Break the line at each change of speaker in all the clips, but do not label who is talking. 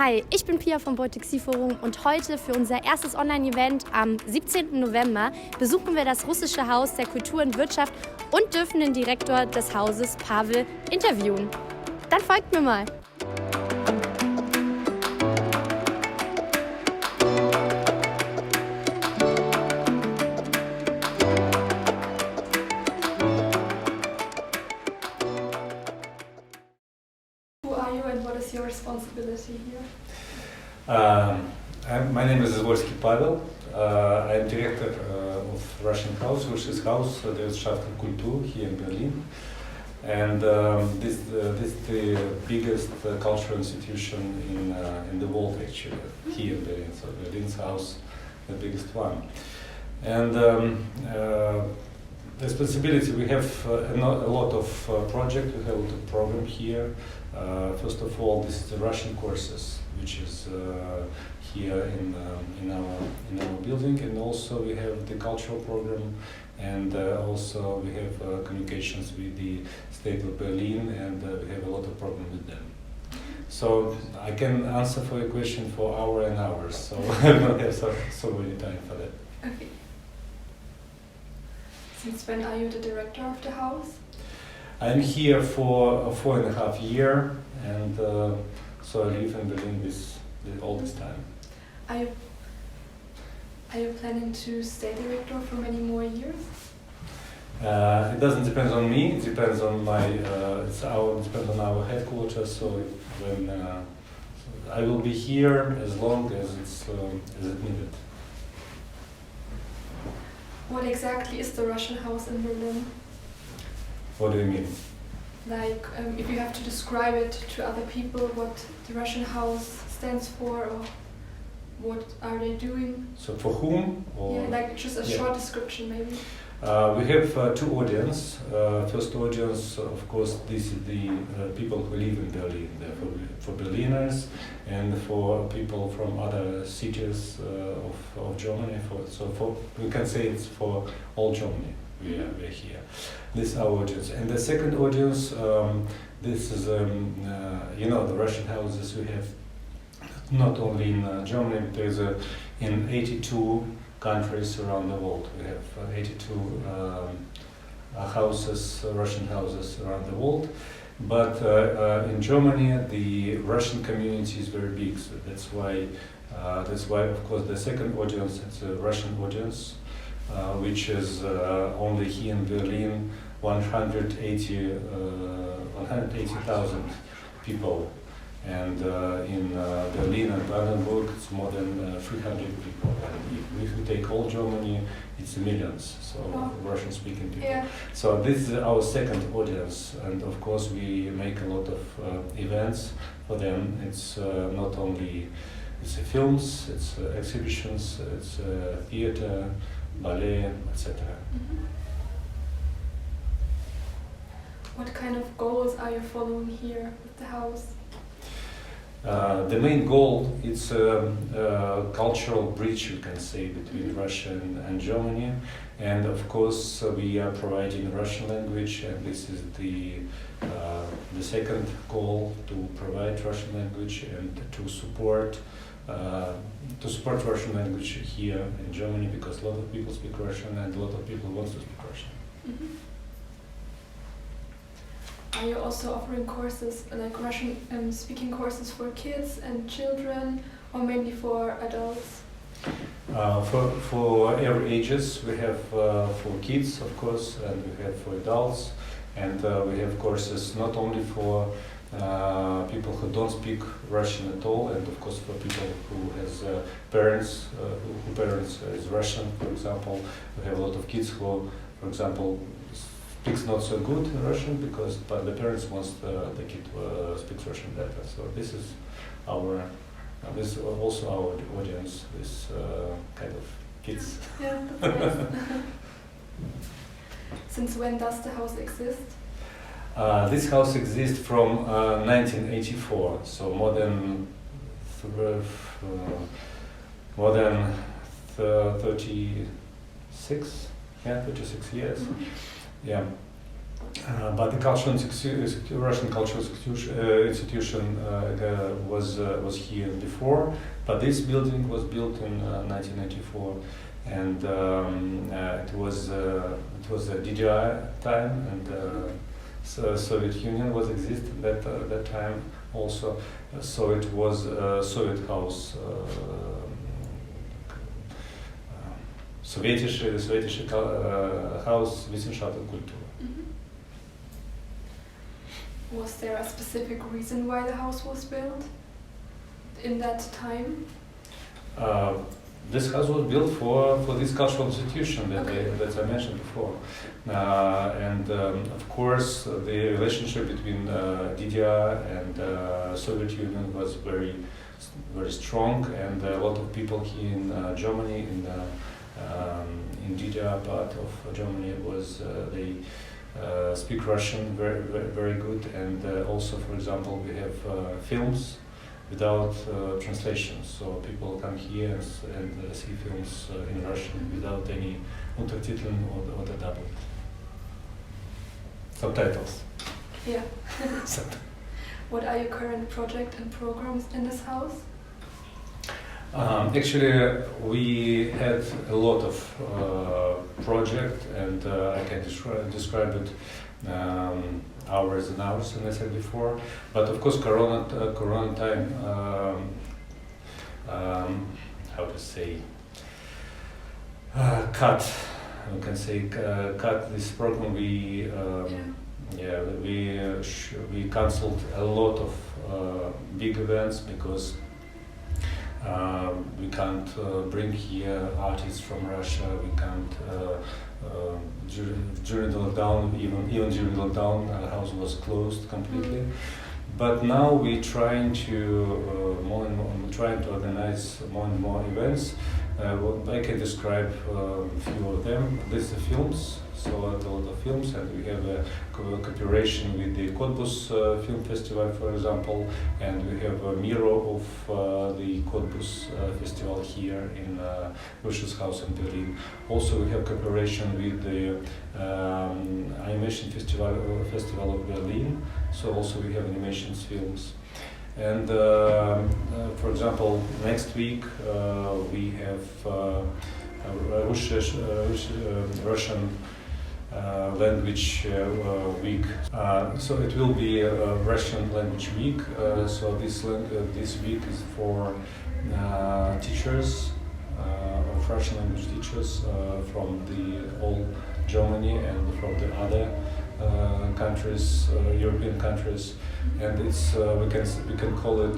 Hi, ich bin Pia vom Baltic Forum und heute für unser erstes Online-Event am 17. November besuchen wir das Russische Haus der Kultur und Wirtschaft und dürfen den Direktor des Hauses Pavel interviewen. Dann folgt mir mal.
Who are you and what is your responsibility here?
My name is Izvolskiy Pavel. I'm Director of Russian Hauses der Wirtschaft und Kultur here in Berlin. And this is the biggest cultural institution in the world, actually, here in Berlin. So Berlin's house, the biggest one. And responsibility, we have a lot of projects, we have a lot of program here. First of all, this is the Russian courses, which is here in our building, and also we have the cultural program, and also we have communications with the state of Berlin, and we have a lot of problem with them. So I can answer for your question for hours and hours, so I don't have so many time for that.
Okay. Since when are you the director of the house?
I'm here for 4.5 years, and so I live in Berlin with all this time.
Are you planning to stay director for many more years?
It doesn't depend on me. It depends on depends on our headquarters. So when I will be here as long as it's needed.
What exactly is the Russian house in Berlin?
What do you mean?
Like, if you have to describe it to other people, what the Russian house stands for, or what are they doing?
So for whom? Or
yeah, like just a short description, maybe.
We have two audience. First audience, of course, this is the people who live in Berlin. They're for Berliners and for people from other cities of Germany. We can say it's for all Germany. We're here. This is our audience. And the second audience, this is the Russian houses we have not only in Germany, there's in 82 countries around the world. We have 82 Russian houses around the world. But in Germany, the Russian community is very big. So that's why, of course, the second audience is a Russian audience, which is only here in Berlin 180,000 people. And in Berlin and Brandenburg, it's more than 300 people. And if we take all Germany, it's millions, so Russian-speaking people. Yeah. So this is our second audience, and of course we make a lot of events for them. It's not only films, it's exhibitions, it's theater, ballet, etc.
Mm-hmm. What kind of goals are you following here with the house?
The main goal is a cultural bridge, you can say, between Russia and Germany, and of course we are providing Russian language, and this is the second goal, to provide Russian language and to support Russian language here in Germany, because a lot of people speak Russian and a lot of people want to speak Russian.
Mm-hmm. Are you also offering courses, like Russian speaking courses for kids and children, or mainly for adults?
For every ages, we have for kids, of course, and we have for adults, and we have courses not only for people who don't speak Russian at all, and of course for people who has parents who parents is Russian, for example. We have a lot of kids who, for example, speaks not so good Russian but the parents wants the kid speaks Russian better. So this is also our audience, this kind of kids.
Yeah, that's nice. Since when does the house exist?
This house exists from 1984, so more than 36 years.
Mm-hmm.
Yeah, But the Russian cultural institution was here before, but this building was built in 1994, and it was a DDR time, and Soviet Union was existing that time also, so it was a Soviet house. Sowjetische Haus Wissenschaft und Kultur.
Was there a specific reason why the house was built in that time?
This house was built for this cultural institution that I mentioned before, and of course the relationship between DDR and Soviet Union was very strong, and a lot of people here in Germany, in DDR part of Germany, they speak Russian very good, and also, for example, we have films without translation, so people come here and see films in Russian without any Untertiteln or the double subtitles.
Yeah. What are your current projects and programs in this house?
Actually, we had a lot of projects, and I can describe it hours and hours, as I said before. But of course, Corona time, how to say, cut. We can say cut this program. We cancelled a lot of big events because. We can't bring here artists from Russia. We can't during the lockdown. Even during the lockdown, the house was closed completely. But now we're trying to organize more and more events. I can describe a few of them. These are films. So a lot of films, and we have a cooperation with the Cottbus Film Festival, for example, and we have a mirror of the Cottbus Festival here in Russischen Hauses in Berlin. Also, we have cooperation with the Animation Festival of Berlin. So also we have animation films. And for example, next week we have Russian language week. So it will be a Russian language week. So this week is for teachers of Russian language teachers from all Germany and from the other countries, European countries, and it's we can call it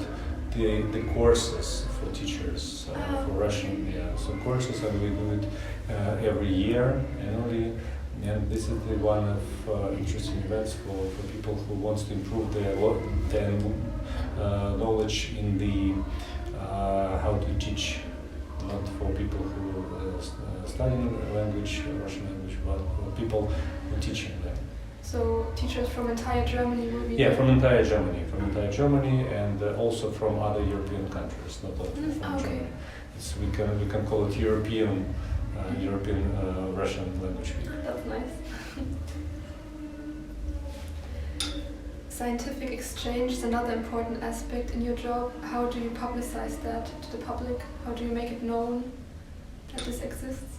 the courses for teachers for Russian. Yeah, so courses, and we do it every year annually. And this is the one of interesting events for people who wants to improve their knowledge in the how to teach, not for people who study language, Russian language, but for people who teaching them.
So teachers from entire Germany will be
from entire Germany, and also from other European countries, not only from Germany. We can call it European Russian language week.
That's nice. Scientific exchange is another important aspect in your job. How do you publicize that to the public? How do you make it known that this exists?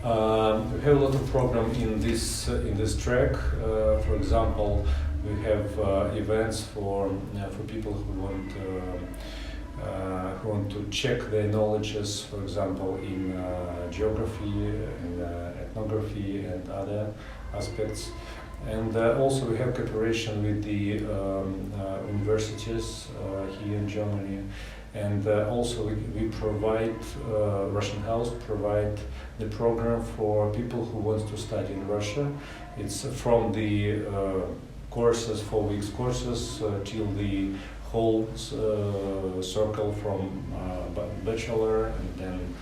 We have a lot of programs in this track. For example, we have events for people who want to check their knowledges, for example, in geography, in ethnography, and other aspects. And also we have cooperation with the universities here in Germany. And also we provide, Russian House provide the program for people who want to study in Russia. It's from the courses, 4 weeks courses, till the whole circle from bachelor and then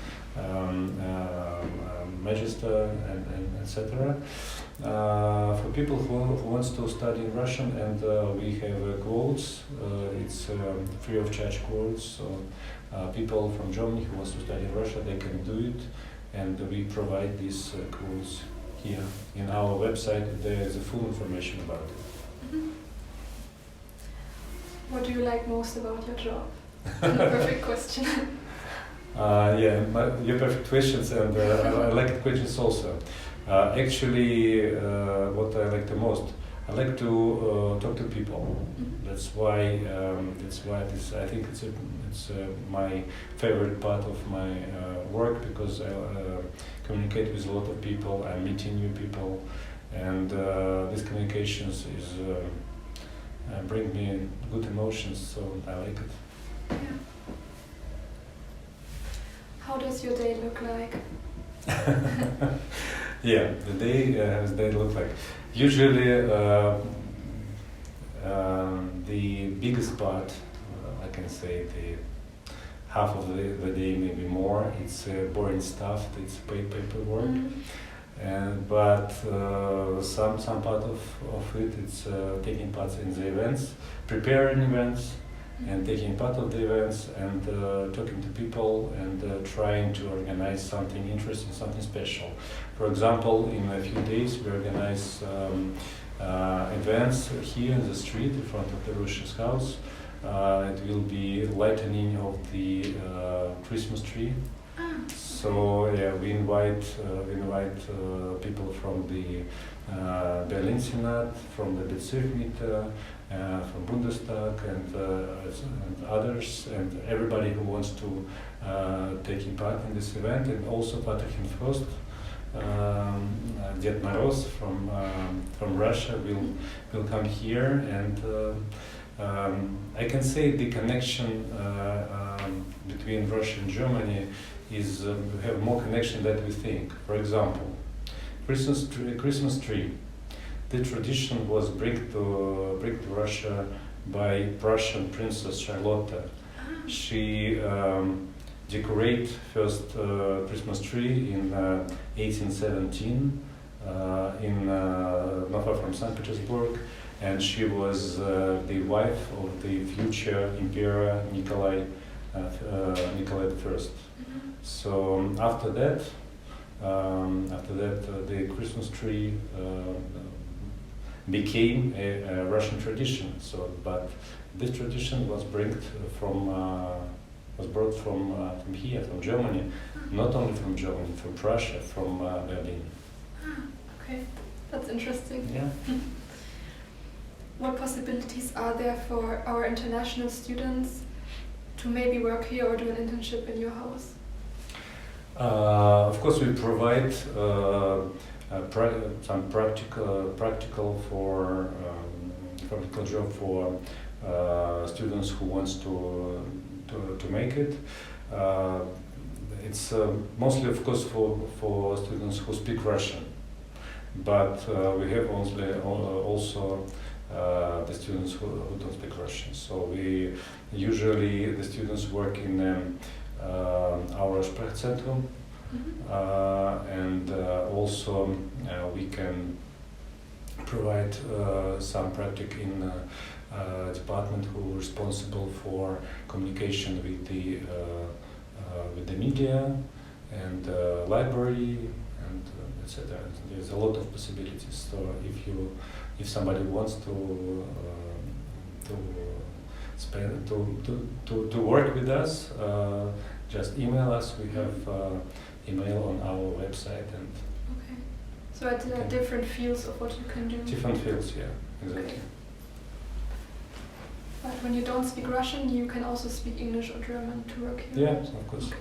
magister and etc. For people who wants to study in Russian, and we have quotes. It's free of charge quotes. So people from Germany who wants to study in Russia, they can do it, and we provide these quotes here in our website. There is a full information about it.
Mm-hmm. What do you like most about your job? Perfect question.
Your perfect questions, and I like the questions also. Actually, what I like the most, I like to talk to people.
Mm-hmm.
That's why this. I think it's my favorite part of my work, because I communicate with a lot of people. I'm meeting new people, and these communications is bring me good emotions. So I like it.
Yeah. How does your day look like?
Yeah, the day as they look like. Usually, the biggest part, I can say, the half of the day, maybe more. It's boring stuff. It's paperwork, but some part of it, it's taking part in the events, preparing events, and taking part of the events, and talking to people, and trying to organize something interesting, something special. For example, in a few days we organize events here in the street in front of the Russisch House. It will be lightening of the Christmas tree. So yeah, we invite people from the Berlin Senate, from the Bezirksmitte, from Bundestag, and others, and everybody who wants to take part in this event, and also Patrick Frost, Ded Moroz from Russia will come here, and I can say the connection between Russia and Germany is we have more connection than we think. For example, Christmas tree. The tradition was brought to Russia by Prussian Princess Charlotte. She decorated first Christmas tree in 1817 not far from St. Petersburg, and she was the wife of the future Emperor Nikolai I. So after that, the Christmas tree became a Russian tradition. So, but this tradition was brought from here, from Germany, not only from Germany, from Prussia, from Berlin.
Okay, that's interesting.
Yeah.
What possibilities are there for our international students to maybe work here or do an internship in your house?
Of course, we provide some practical job for students who wants to make it. It's mostly, of course, for students who speak Russian, but we have also the students who don't speak Russian. So we usually the students work in our Sprachzentrum, and also we can provide some practice in department who are responsible for communication with the media and library and etc. There's a lot of possibilities. So if somebody wants to work with us, just email us. We have email on our website. And
okay. So there are different fields of what you can do.
Different fields, yeah, exactly.
Okay. But when you don't speak Russian, you can also speak English or German to work here.
Yeah, of course.
Okay.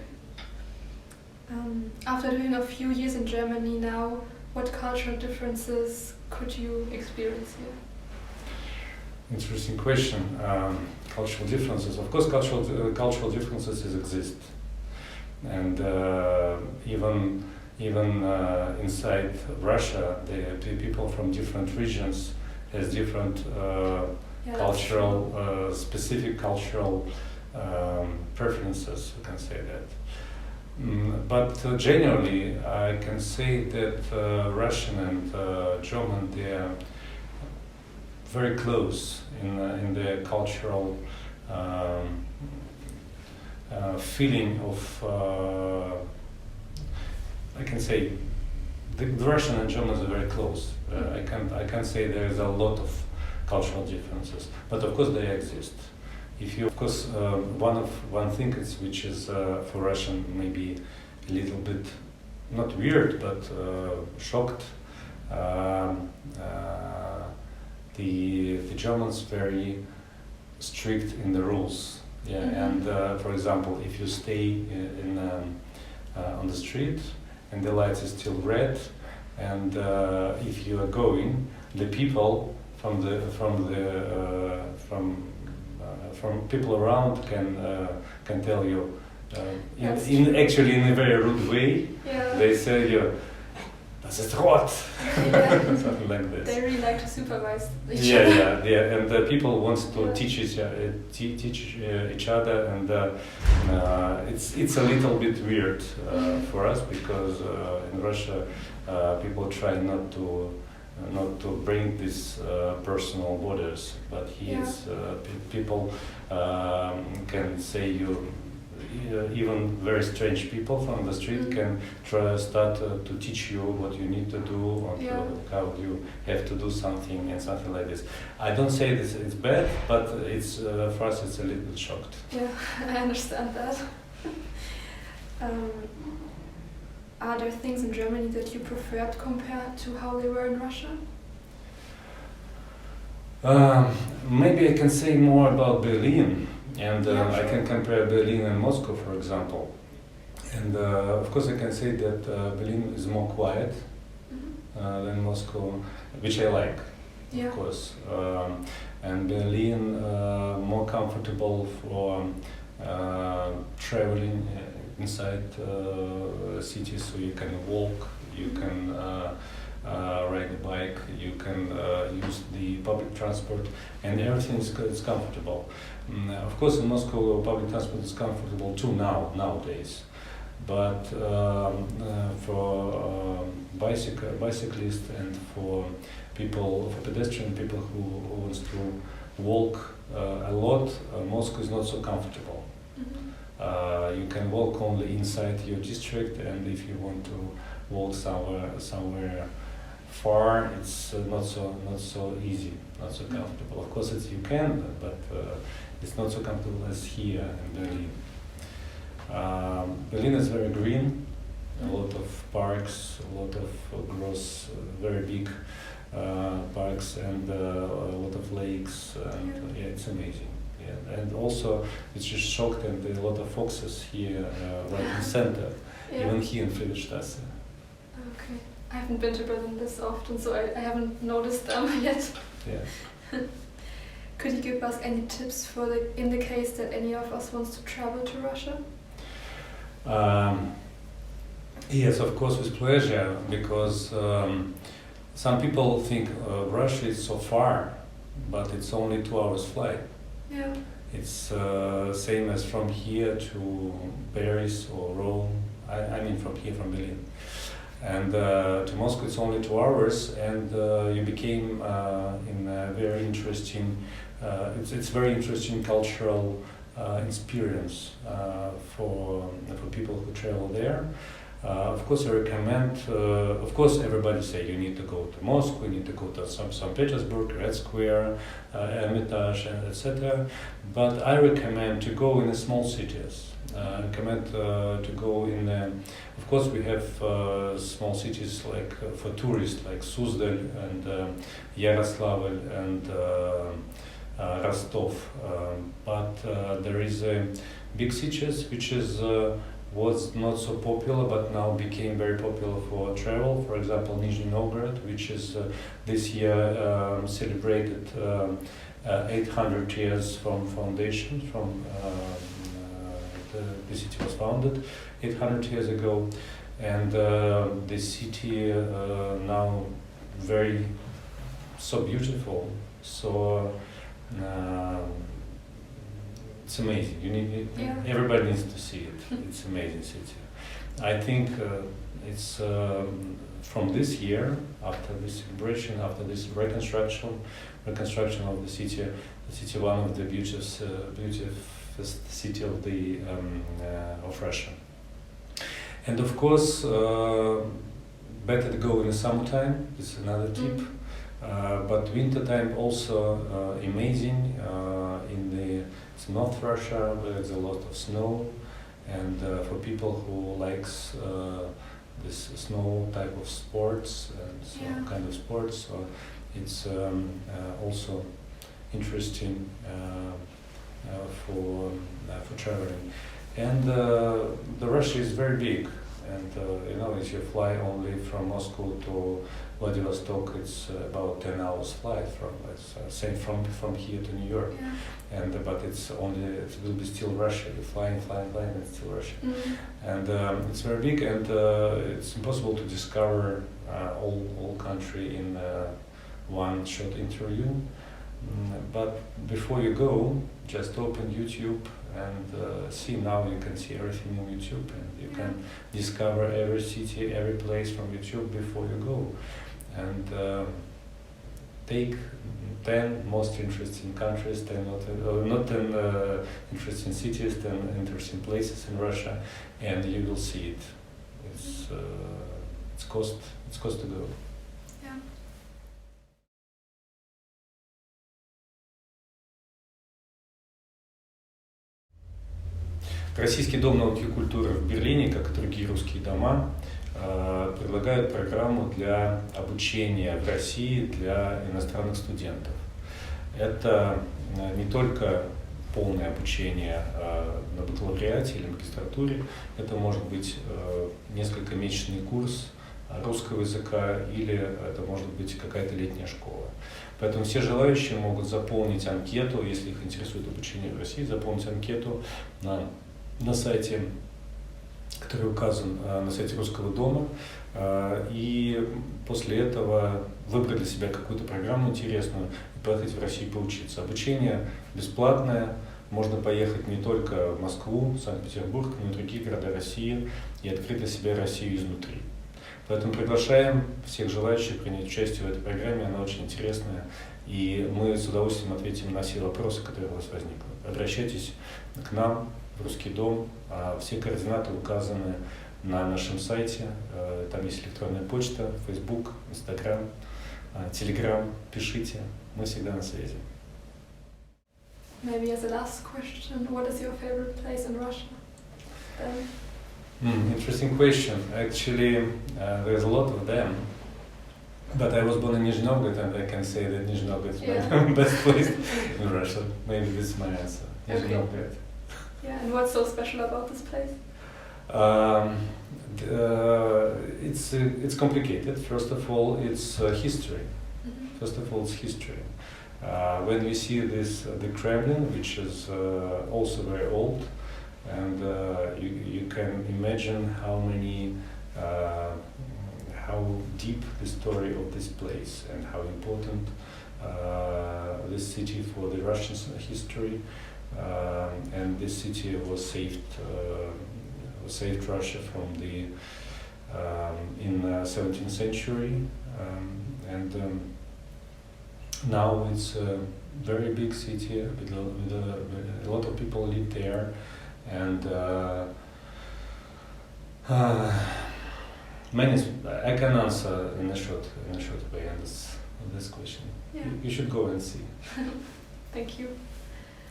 After doing a few years in Germany now, what cultural differences could you experience here?
Interesting question. Cultural differences. Of course, cultural differences exist, and even inside Russia, the people from different regions has different cultural, specific cultural preferences. You can say that. But generally, I can say that Russian and German, they are very close in their cultural feeling of, I can say, the Russian and Germans are very close. I can't say there is a lot of cultural differences, but of course they exist. If you, of course, one thing is, which is for Russian maybe a little bit not weird but shocked. The Germans very strict in the rules. Yeah, and for example, if you stay on the street and the light is still red, and if you are going, the people from people around can tell you actually in a very rude way.
Yeah.
They say you, das ist rot,
Yeah.
something like this.
They really like to supervise each other.
Yeah, and people want to teach each other, and it's a little bit weird for us because in Russia people try not to bring these personal borders, but people can say you. Even very strange people from the street can start to teach you what you need to do, or how you have to do something and something like this. I don't say this it's bad, but it's for us it's a little bit shocked.
Yeah, I understand that. Are there things in Germany that you preferred compared to how they were in Russia?
Maybe I can say more about Berlin. And
Yeah, sure.
I can compare Berlin and Moscow, for example. And of course I can say that Berlin is more quiet than Moscow, which I like,
Yeah.
of course. And Berlin more comfortable for traveling inside the city, so you can walk, you can ride a bike, you can use the public transport, and everything is comfortable. Of course, in Moscow, public transport is comfortable too nowadays, but for bicyclists and for pedestrian people who wants to walk a lot, Moscow is not so comfortable. You can walk only inside your district, and if you want to walk somewhere far, it's not so easy, not so comfortable. Of course, you can, but it's not so comfortable as here in Berlin. Berlin is very green, a lot of parks, a lot of very big parks, and a lot of lakes, and it's amazing. Yeah. And also, it's just shocked, and a lot of foxes here right in the center, even here in Friedrichstraße.
Okay. I haven't been to Berlin this often, so I haven't noticed them yet.
Yeah.
Could you give us any tips in the case that any of us wants to travel to Russia?
Yes, of course, with pleasure, because some people think Russia is so far, but it's only 2 hours flight.
Yeah.
It's same as from here to Paris or Rome. I mean from Berlin. And to Moscow it's only 2 hours, and you became in a very interesting, it's very interesting cultural experience for people who travel there. Of course, I recommend. Of course, everybody say you need to go to Moscow, you need to go to St. Petersburg, Red Square, Hermitage, etc. But I recommend to go in the small cities. I recommend to go in. Of course, we have small cities like for tourists, like Suzdal and Yaroslavl and Rostov. But there is big cities which was not so popular, but now became very popular for travel. For example, Nizhny Novgorod, which is this year celebrated 800 years from foundation, from the city was founded 800 years ago, and the city now so beautiful. So it's amazing. Everybody needs to see it. It's an amazing city. I think it's from this year, after this celebration, after this reconstruction of the city one of the beautiest city of Russia. And of course, better to go in the summertime. This is another tip. But winter time also amazing. It's North Russia, where there's a lot of snow, and for people who likes this snow type of sports and kind of sports, so it's also interesting for traveling. And the Russia is very big, and if you fly only from Moscow to Vladivostok, it's about 10 hours flight same from here to New York. But it will be still Russia. You're flying, and it's still Russia. And it's very big, and it's impossible to discover all country in one short interview. But before you go, just open YouTube and see. Now you can see everything on YouTube, and you can discover every city, every place from YouTube before you go. And take 10 most interesting countries, 10 not 10 interesting cities, 10 interesting places in Russia, and you will see it. It's cost to go. Российский дом науки и культуры в Берлине, как и другие русские дома, предлагают программу для обучения в России для иностранных студентов. Это не только полное обучение на бакалавриате или магистратуре, это может быть несколькомесячный курс русского языка, или это может быть какая-то летняя школа. Поэтому все желающие могут заполнить анкету, если их интересует обучение в России, заполнить анкету на сайте, который указан на сайте Русского дома, и после этого выбрать для себя какую-то программу интересную и поехать в Россию поучиться. Обучение бесплатное, можно поехать не только в Москву, Санкт-Петербург, но и другие города России и открыть для себя Россию изнутри. Поэтому приглашаем всех желающих принять участие в этой программе, она очень интересная, и мы с удовольствием ответим на все вопросы, которые у вас возникнут. Обращайтесь к нам в Русский дом, все координаты указаны на нашем сайте, там есть электронная почта, Facebook, Instagram, Telegram, пишите, мы всегда на связи.
Maybe as a last question, what is your favorite place in Russia?
Interesting question. Actually, there's a lot of them. But I was born in Nizhny Novgorod, and I can say that Nizhny Novgorod is my best place in Russia. Maybe this is my answer. Nizhny Novgorod.
Yeah, and what's so special about this place?
It's complicated. First of all, it's history. First of all, it's history. When we see the Kremlin, which is also very old, and you can imagine how deep the story of this place and how important this city for the Russian history. And this city saved Russia from in 17th century, and now it's a very big city with a lot of people live there, and I can answer in a short way on this question.
Yeah.
You should go and see.
Thank you.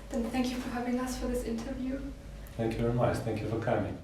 Then thank you for having us for this interview.
Thank you very much. Thank you for coming.